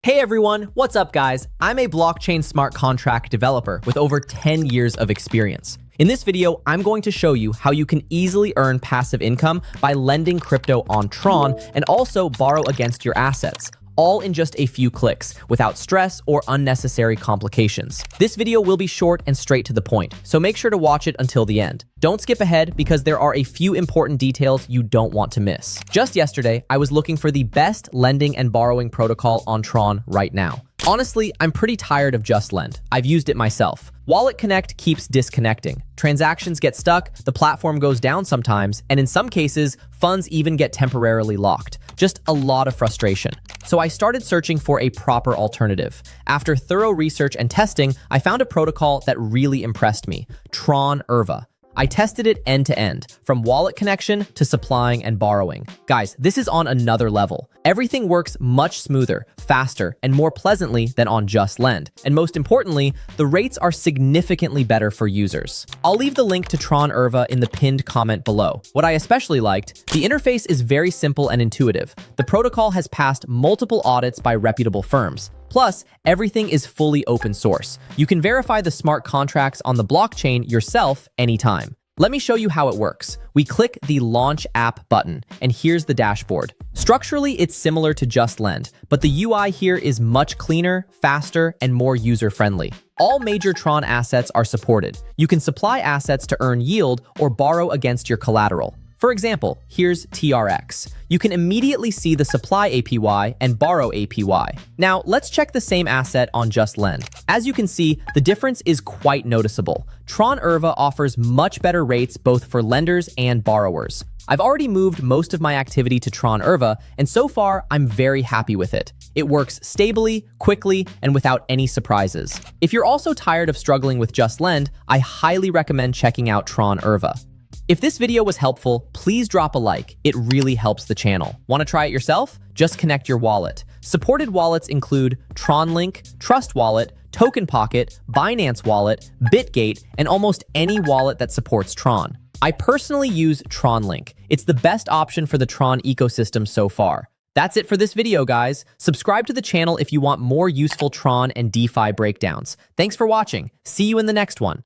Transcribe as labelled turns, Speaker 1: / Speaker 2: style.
Speaker 1: Hey everyone, what's up guys? I'm a blockchain smart contract developer with over 10 years of experience. In this video, I'm going to show you how you can easily earn passive income by lending crypto on Tron and also borrow against your assets, all in just a few clicks, without stress or unnecessary complications. This video will be short and straight to the point, so make sure to watch it until the end. Don't skip ahead because there are a few important details you don't want to miss. Just yesterday, I was looking for the best lending and borrowing protocol on Tron right now. Honestly, I'm pretty tired of JustLend. I've used it myself. Wallet Connect keeps disconnecting. Transactions get stuck, the platform goes down sometimes, and in some cases, funds even get temporarily locked. Just a lot of frustration. So I started searching for a proper alternative. After thorough research and testing, I found a protocol that really impressed me, TRON DeFi. I tested it end to end, from wallet connection to supplying and borrowing. Guys, this is on another level. Everything works much smoother, faster, and more pleasantly than on JustLend. And most importantly, the rates are significantly better for users. I'll leave the link to TRON DeFi in the pinned comment below. What I especially liked, the interface is very simple and intuitive. The protocol has passed multiple audits by reputable firms. Plus, everything is fully open source. You can verify the smart contracts on the blockchain yourself anytime. Let me show you how it works. We click the Launch App button, and here's the dashboard. Structurally, it's similar to JustLend, but the UI here is much cleaner, faster, and more user-friendly. All major Tron assets are supported. You can supply assets to earn yield or borrow against your collateral. For example, here's TRX. You can immediately see the supply APY and borrow APY. Now, let's check the same asset on JustLend. As you can see, the difference is quite noticeable. TRON DeFi offers much better rates both for lenders and borrowers. I've already moved most of my activity to TRON DeFi, and so far, I'm very happy with it. It works stably, quickly, and without any surprises. If you're also tired of struggling with JustLend, I highly recommend checking out TRON DeFi. If this video was helpful, please drop a like. It really helps the channel. Want to try it yourself? Just connect your wallet. Supported wallets include TronLink, Trust Wallet, Token Pocket, Binance Wallet, Bitgate, and almost any wallet that supports Tron. I personally use TronLink. It's the best option for the Tron ecosystem so far. That's it for this video, guys. Subscribe to the channel if you want more useful Tron and DeFi breakdowns. Thanks for watching. See you in the next one.